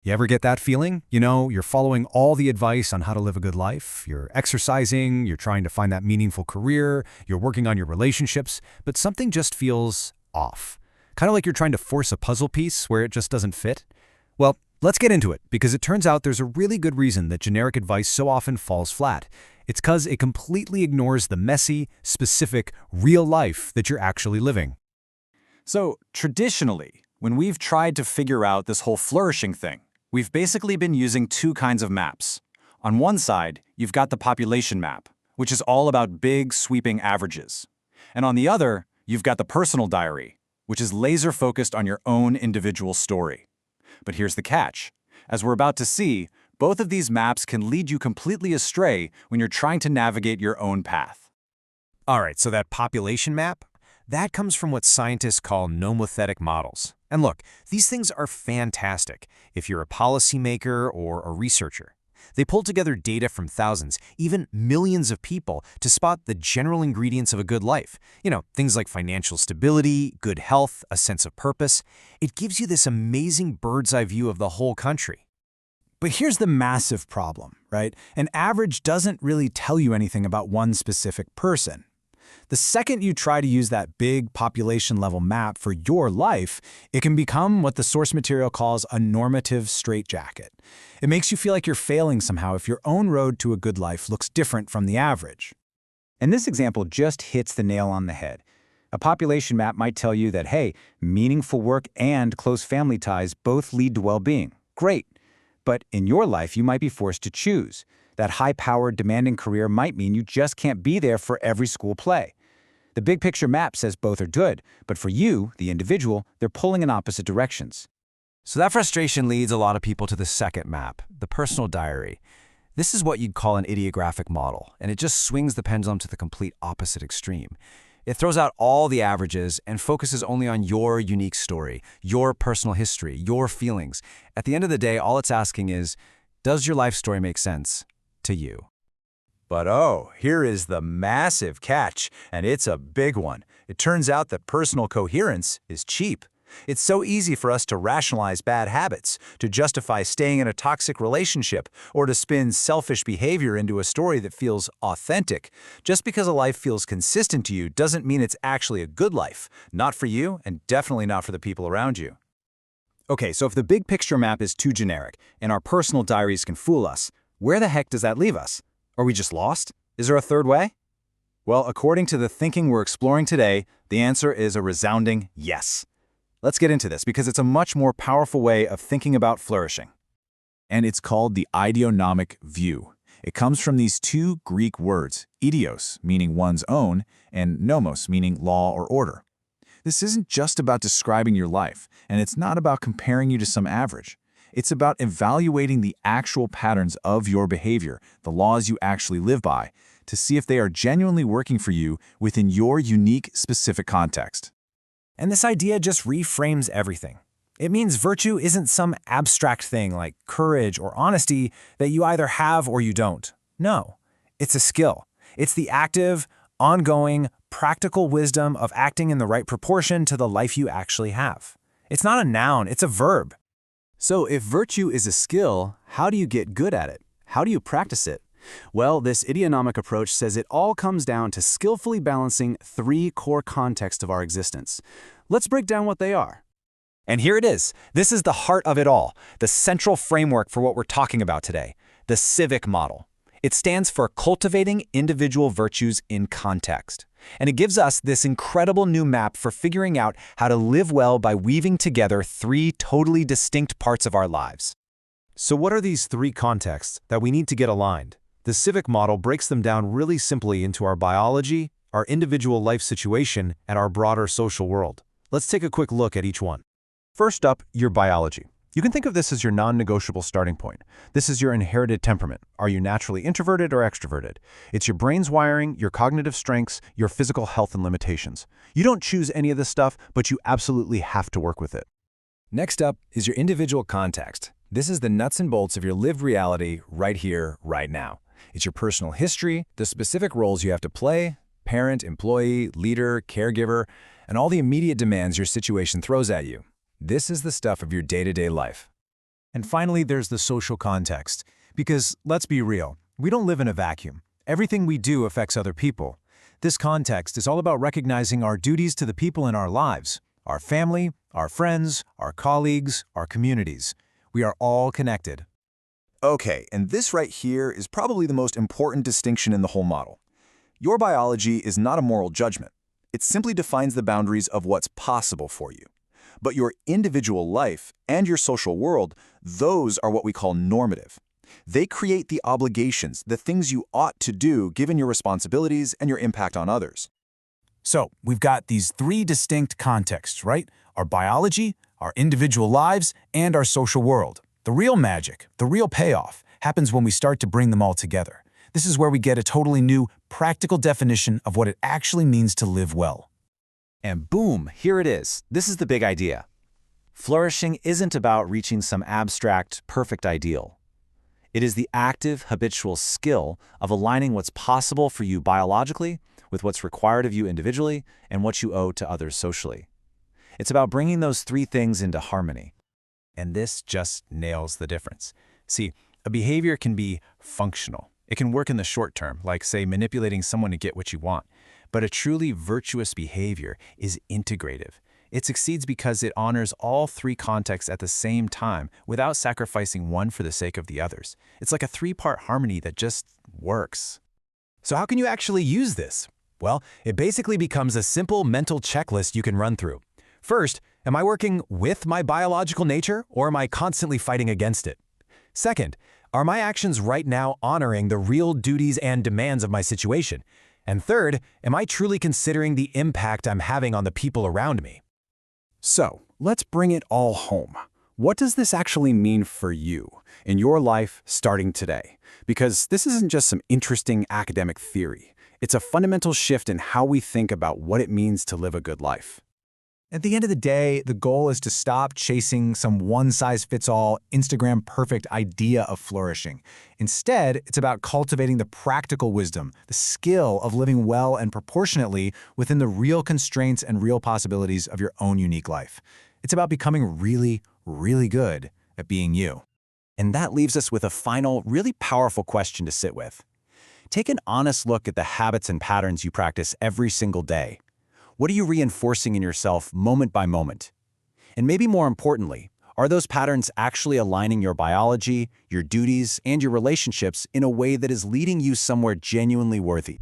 You ever get that feeling? You know, you're following all the advice on how to live a good life. You're exercising, you're trying to find that meaningful career, you're working on your relationships, but something just feels off. Kind of like you're trying to force a puzzle piece where it just doesn't fit. Well, let's get into it, because it turns out there's a really good reason that generic advice so often falls flat. It's because it completely ignores the messy, specific, real life that you're actually living. So, traditionally, when we've tried to figure out this whole flourishing thing, we've basically been using two kinds of maps. On one side, you've got the population map, which is all about big, sweeping averages. And on the other, you've got the personal diary, which is laser-focused on your own individual story. But here's the catch. As we're about to see, both of these maps can lead you completely astray when you're trying to navigate your own path. All right, so that population map? That comes from what scientists call nomothetic models. And look, these things are fantastic if you're a policymaker or a researcher. They pull together data from thousands, even millions of people to spot the general ingredients of a good life. You know, things like financial stability, good health, a sense of purpose. It gives you this amazing bird's-eye view of the whole country. But here's the massive problem, right? An average doesn't really tell you anything about one specific person. The second you try to use that big population-level map for your life, it can become what the source material calls a normative straitjacket. It makes you feel like you're failing somehow if your own road to a good life looks different from the average. And this example just hits the nail on the head. A population map might tell you that, hey, meaningful work and close family ties both lead to well-being. Great. But in your life, you might be forced to choose. That high-powered, demanding career might mean you just can't be there for every school play. The big picture map says both are good, but for you, the individual, they're pulling in opposite directions. So that frustration leads a lot of people to the second map, the personal diary. This is what you'd call an idiographic model, and it just swings the pendulum to the complete opposite extreme. It throws out all the averages and focuses only on your unique story, your personal history, your feelings. At the end of the day, all it's asking is, does your life story make sense to you? But oh, here is the massive catch, and it's a big one. It turns out that personal coherence is cheap. It's so easy for us to rationalize bad habits, to justify staying in a toxic relationship, or to spin selfish behavior into a story that feels authentic. Just because a life feels consistent to you doesn't mean it's actually a good life. Not for you, and definitely not for the people around you. Okay, so if the big picture map is too generic, and our personal diaries can fool us, where the heck does that leave us? Are we just lost? Is there a third way? Well, according to the thinking we're exploring today, the answer is a resounding yes. Let's get into this because it's a much more powerful way of thinking about flourishing. And it's called the idionomic view. It comes from these two Greek words, idios, meaning one's own, and nomos, meaning law or order. This isn't just about describing your life, and it's not about comparing you to some average. It's about evaluating the actual patterns of your behavior, the laws you actually live by, to see if they are genuinely working for you within your unique, specific context. And this idea just reframes everything. It means virtue isn't some abstract thing like courage or honesty that you either have or you don't. No, it's a skill. It's the active, ongoing, practical wisdom of acting in the right proportion to the life you actually have. It's not a noun, it's a verb. So if virtue is a skill, how do you get good at it? How do you practice it? Well, this idionomic approach says it all comes down to skillfully balancing three core contexts of our existence. Let's break down what they are. And here it is. This is the heart of it all, the central framework for what we're talking about today, the CIVIC model. It stands for Cultivating Individual Virtues in Context. And it gives us this incredible new map for figuring out how to live well by weaving together three totally distinct parts of our lives. So what are these three contexts that we need to get aligned? The CIVIC model breaks them down really simply into our biology, our individual life situation, and our broader social world. Let's take a quick look at each one. First up, your biology. You can think of this as your non-negotiable starting point. This is your inherited temperament. Are you naturally introverted or extroverted? It's your brain's wiring, your cognitive strengths, your physical health and limitations. You don't choose any of this stuff, but you absolutely have to work with it. Next up is your individual context. This is the nuts and bolts of your lived reality right here, right now. It's your personal history, the specific roles you have to play, parent, employee, leader, caregiver, and all the immediate demands your situation throws at you. This is the stuff of your day-to-day life. And finally, there's the social context. Because, let's be real, we don't live in a vacuum. Everything we do affects other people. This context is all about recognizing our duties to the people in our lives, our family, our friends, our colleagues, our communities. We are all connected. Okay, and this right here is probably the most important distinction in the whole model. Your biology is not a moral judgment. It simply defines the boundaries of what's possible for you. But your individual life and your social world, those are what we call normative. They create the obligations, the things you ought to do given your responsibilities and your impact on others. So, we've got these three distinct contexts, right? Our biology, our individual lives, and our social world. The real magic, the real payoff, happens when we start to bring them all together. This is where we get a totally new, practical definition of what it actually means to live well. And boom, here it is. This is the big idea. Flourishing isn't about reaching some abstract, perfect ideal. It is the active, habitual skill of aligning what's possible for you biologically with what's required of you individually and what you owe to others socially. It's about bringing those three things into harmony. And this just nails the difference. See, a behavior can be functional. It can work in the short term, like, say, manipulating someone to get what you want. But a truly virtuous behavior is integrative. It succeeds because it honors all three contexts at the same time without sacrificing one for the sake of the others. It's like a three-part harmony that just works. So how can you actually use this? Well, it basically becomes a simple mental checklist you can run through. First, am I working with my biological nature, or am I constantly fighting against it? Second, are my actions right now honoring the real duties and demands of my situation? And third, am I truly considering the impact I'm having on the people around me? So, let's bring it all home. What does this actually mean for you, in your life, starting today? Because this isn't just some interesting academic theory. It's a fundamental shift in how we think about what it means to live a good life. At the end of the day, the goal is to stop chasing some one-size-fits-all, Instagram-perfect idea of flourishing. Instead, it's about cultivating the practical wisdom, the skill of living well and proportionately within the real constraints and real possibilities of your own unique life. It's about becoming really, really good at being you. And that leaves us with a final, really powerful question to sit with. Take an honest look at the habits and patterns you practice every single day. What are you reinforcing in yourself moment by moment? And maybe more importantly, are those patterns actually aligning your biology, your duties, and your relationships in a way that is leading you somewhere genuinely worthy?